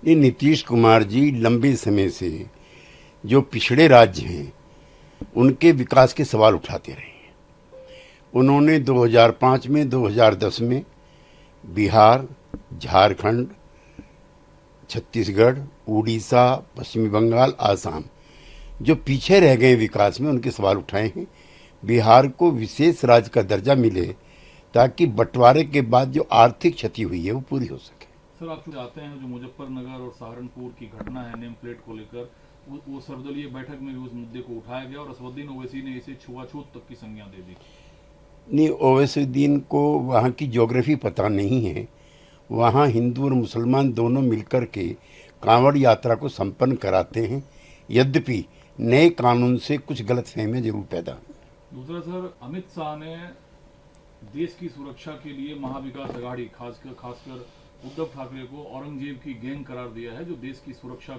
ये नीतीश कुमार जी लंबे समय से जो पिछड़े राज्य हैं उनके विकास के सवाल उठाते रहे हैं। उन्होंने 2005 में, 2010 में बिहार, झारखंड, छत्तीसगढ़, उड़ीसा, पश्चिमी बंगाल, आसाम जो पीछे रह गए विकास में उनके सवाल उठाए हैं। बिहार को विशेष राज्य का दर्जा मिले ताकि बंटवारे के बाद जो आर्थिक क्षति हुई है वो पूरी हो सके। सर, आप चाहते हैं जो मुजफ्फरनगर और सहारनपुर की घटना है नेम प्लेट को लेकर, वो सर्वदलीय बैठक में भी उस मुद्दे को उठाया गया और असदुद्दीन ओवैसी ने इसे छुआछूत तक की संज्ञा दे दी। नहीं, ओवैसीद्दीन को वहाँ की ज्योग्राफी पता नहीं है। वहाँ हिंदू और मुसलमान दोनों मिलकर के कांवड़ यात्रा को संपन्न कराते हैं। यद्यपि नए कानून से कुछ गलतफहमियां जरूर पैदा हुई। दूसरा सर, अमित शाह ने देश की सुरक्षा के लिए महाविकास अघाड़ी खासकर उद्धव ठाकरे को औरंगजेब की गैंग करार दिया है, जो देश की सुरक्षा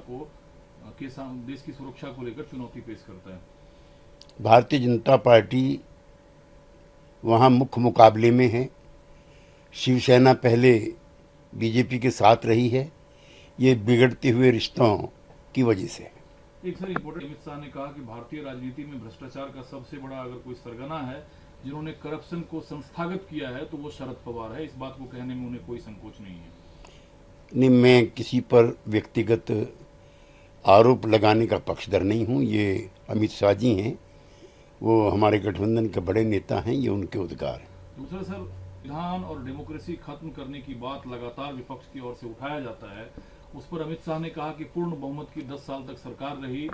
को लेकर चुनौती पेश करता है। भारतीय जनता पार्टी वहाँ मुख्य मुकाबले में है। शिवसेना पहले बीजेपी के साथ रही है। ये बिगड़ते हुए रिश्तों की वजह से। एक सर इम्पोर्टेंट, अमित शाह ने कहा कि भारतीय राजनीति में भ्रष्टाचार का सबसे बड़ा अगर कोई सरगना है जिन्होंने करप्शन को संस्थागत किया है तो वो शरद पवार है। इस बात को कहने में उन्हें कोई संकोच नहीं है। नहीं, मैं किसी पर व्यक्तिगत आरोप लगाने का पक्षधर नहीं हूँ। ये अमित शाह जी हैं, वो हमारे गठबंधन के बड़े नेता हैं, ये उनके उद्गार हैं। दूसरा सर, संविधान और डेमोक्रेसी खत्म करने की बात लगातार विपक्ष की ओर से उठाया जाता है। उस पर अमित शाह ने कहा कि पूर्ण बहुमत की 10 साल तक सरकार रही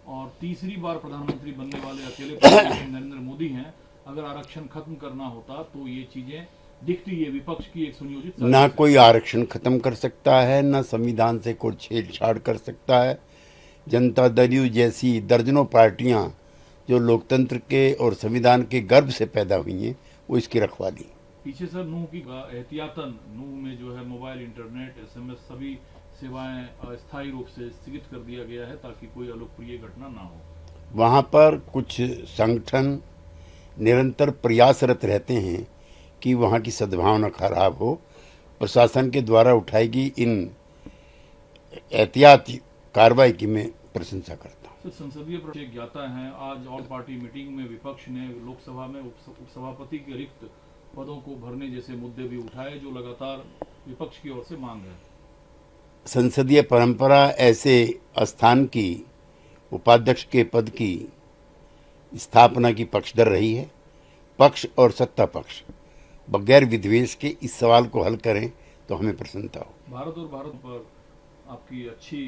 और तीसरी बार प्रधानमंत्री बनने वाले अकेले प्रधानमंत्री नरेंद्र मोदी हैं। अगर आरक्षण खत्म करना होता तो ये चीजें दिखती है विपक्ष की एक सुनियोजित। ना कोई आरक्षण खत्म कर सकता है, ना संविधान से कोई छेड़छाड़ कर सकता है। जनता दल यू जैसी दर्जनों पार्टियां जो लोकतंत्र के और संविधान के गर्भ से पैदा हुई हैं वो इसकी रखवाली। पीछे सर नूह की एहतियातन नूह में जो है मोबाइल, इंटरनेट, एसएमएस सभी सेवाएं अस्थायी रूप से स्थगित कर दिया गया है ताकि कोई अलोकप्रिय घटना ना हो। वहाँ पर कुछ संगठन निरंतर प्रयासरत रहते हैं कि वहाँ की सद्भावना खराब हो। प्रशासन के द्वारा उठाएगी इन एहतियाती कार्रवाई की मैं प्रशंसा करता हूँ। संसदीय प्रश्न ज्ञाता है, आज ऑल पार्टी मीटिंग में विपक्ष ने लोकसभा में उपसभापति के रिक्त पदों को भरने जैसे मुद्दे भी उठाए, जो लगातार विपक्ष की ओर से मांग है। संसदीय परंपरा ऐसे स्थान की उपाध्यक्ष के पद की स्थापना की पक्षधर रही है। पक्ष और सत्ता पक्ष बगैर विद्वेष के इस सवाल को हल करें तो हमें प्रसन्नता हो। भारत पर आपकी अच्छी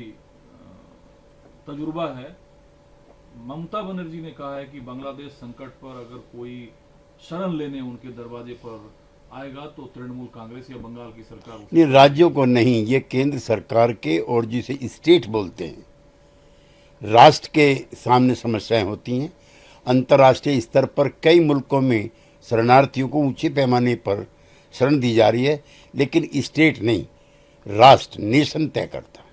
तजुर्बा है। ममता बनर्जी ने कहा है कि बांग्लादेश संकट पर अगर कोई शरण लेने उनके दरवाजे पर आएगा तो तृणमूल कांग्रेस या बंगाल की सरकार। नहीं, राज्यों को नहीं, ये केंद्र सरकार के और जिसे स्टेट बोलते हैं, राष्ट्र के सामने समस्याएं होती हैं। अंतर्राष्ट्रीय स्तर पर कई मुल्कों में शरणार्थियों को ऊंचे पैमाने पर शरण दी जा रही है, लेकिन स्टेट नहीं, राष्ट्र, नेशन तय करता है।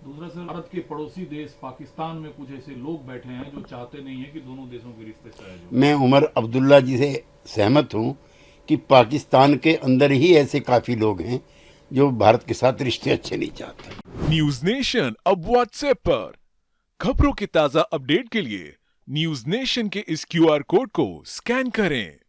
दूसरा सर, भारत के पड़ोसी देश पाकिस्तान में कुछ ऐसे लोग बैठे हैं जो चाहते नहीं है कि दोनों देशों के रिश्ते सहज हो। मैं उमर अब्दुल्ला जी से सहमत हूं कि पाकिस्तान के अंदर ही ऐसे काफी लोग हैं जो भारत के साथ रिश्ते अच्छे नहीं चाहते। न्यूज नेशन अब व्हाट्सएप पर खबरों के ताजा अपडेट के लिए न्यूज नेशन के इस क्यूआर कोड को स्कैन करें।